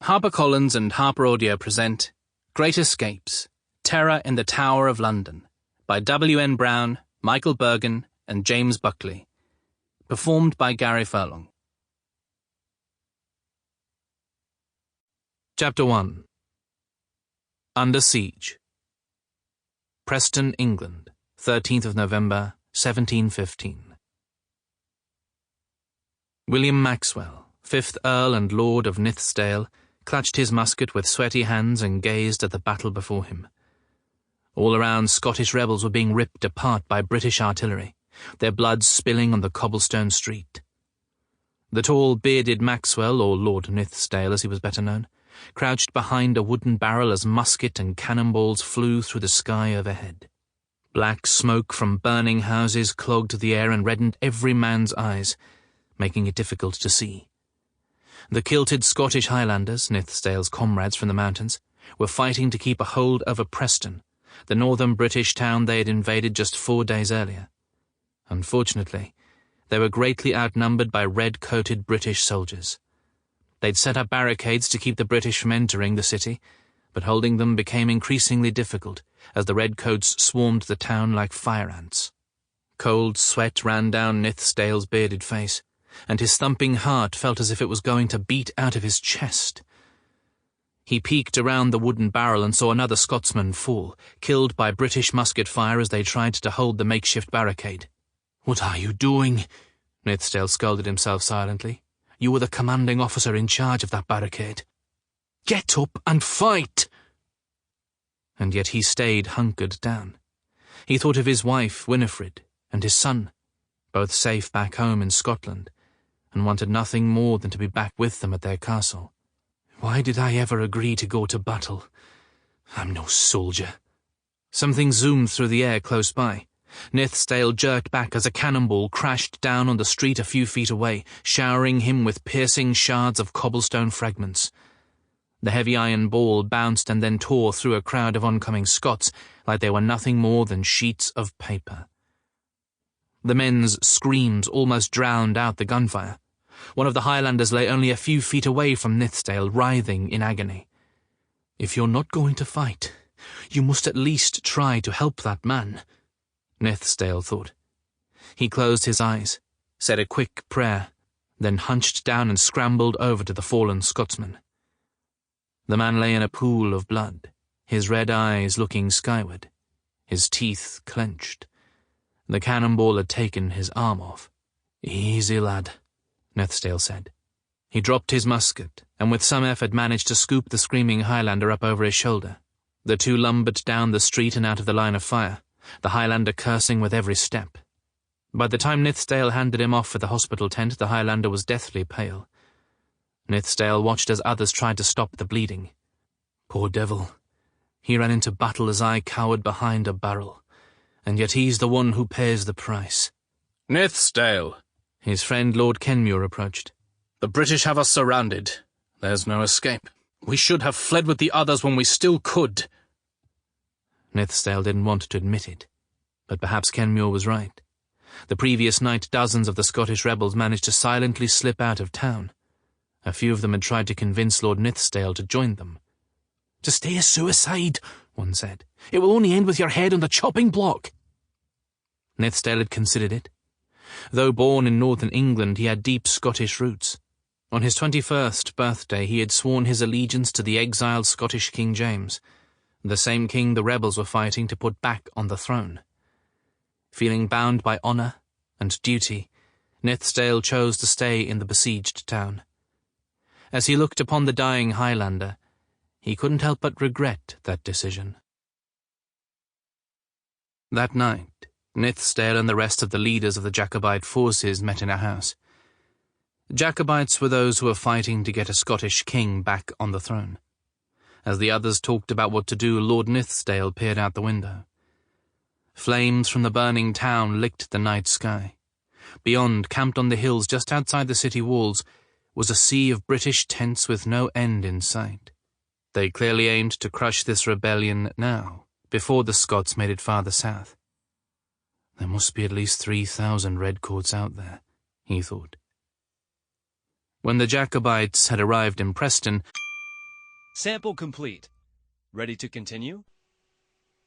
HarperCollins and Harper Audio present Great Escapes, Terror in the Tower of London by W.N. Brown, Michael Burgan and James Buckley. Performed by Gary Furlong. Chapter 1. Under Siege. Preston, England, 13th of November, 1715. William Maxwell, 5th Earl and Lord of Nithsdale, clutched his musket with sweaty hands and gazed at the battle before him. All around, Scottish rebels were being ripped apart by British artillery, their blood spilling on the cobblestone street. The tall, bearded Maxwell, or Lord Nithsdale as he was better known, crouched behind a wooden barrel as musket and cannonballs flew through the sky overhead. Black smoke from burning houses clogged the air and reddened every man's eyes, making it difficult to see. The kilted Scottish Highlanders, Nithsdale's comrades from the mountains, were fighting to keep a hold over Preston, the northern British town they had invaded just 4 days earlier. Unfortunately, they were greatly outnumbered by red-coated British soldiers. They'd set up barricades to keep the British from entering the city, but holding them became increasingly difficult as the redcoats swarmed the town like fire ants. Cold sweat ran down Nithsdale's bearded face, and his thumping heart felt as if it was going to beat out of his chest. He peeked around the wooden barrel and saw another Scotsman fall, killed by British musket fire as they tried to hold the makeshift barricade. "What are you doing?" Nithsdale scolded himself silently. "You were the commanding officer in charge of that barricade. Get up and fight!" And yet he stayed hunkered down. He thought of his wife, Winifred, and his son, both safe back home in Scotland, and wanted nothing more than to be back with them at their castle. "Why did I ever agree to go to battle? I'm no soldier." Something zoomed through the air close by. Nithsdale jerked back as a cannonball crashed down on the street a few feet away, showering him with piercing shards of cobblestone fragments. The heavy iron ball bounced and then tore through a crowd of oncoming Scots like they were nothing more than sheets of paper. The men's screams almost drowned out the gunfire. One of the Highlanders lay only a few feet away from Nithsdale, writhing in agony. "If you're not going to fight, you must at least try to help that man," Nithsdale thought. He closed his eyes, said a quick prayer, then hunched down and scrambled over to the fallen Scotsman. The man lay in a pool of blood, his red eyes looking skyward, his teeth clenched. The cannonball had taken his arm off. "Easy, lad," Nithsdale said. He dropped his musket, and with some effort managed to scoop the screaming Highlander up over his shoulder. The two lumbered down the street and out of the line of fire, the Highlander cursing with every step. By the time Nithsdale handed him off for the hospital tent, the Highlander was deathly pale. Nithsdale watched as others tried to stop the bleeding. Poor devil. He ran into battle as I cowered behind a barrel. And yet he's the one who pays the price. "Nithsdale," his friend Lord Kenmure approached. "The British have us surrounded. There's no escape. We should have fled with the others when we still could." Nithsdale didn't want to admit it, but perhaps Kenmure was right. The previous night, dozens of the Scottish rebels managed to silently slip out of town. A few of them had tried to convince Lord Nithsdale to join them. "To stay a suicide," one said. "It will only end with your head on the chopping block." Nithsdale had considered it. Though born in northern England, he had deep Scottish roots. On his 21st birthday, he had sworn his allegiance to the exiled Scottish King James, the same king the rebels were fighting to put back on the throne. Feeling bound by honour and duty, Nithsdale chose to stay in the besieged town. As he looked upon the dying Highlander, he couldn't help but regret that decision. That night, Nithsdale and the rest of the leaders of the Jacobite forces met in a house. Jacobites were those who were fighting to get a Scottish king back on the throne. As the others talked about what to do, Lord Nithsdale peered out the window. Flames from the burning town licked the night sky. Beyond, camped on the hills just outside the city walls, was a sea of British tents with no end in sight. They clearly aimed to crush this rebellion now, before the Scots made it farther south. There must be at least 3,000 redcoats out there, he thought. When the Jacobites had arrived in Preston, Sample complete. Ready to continue?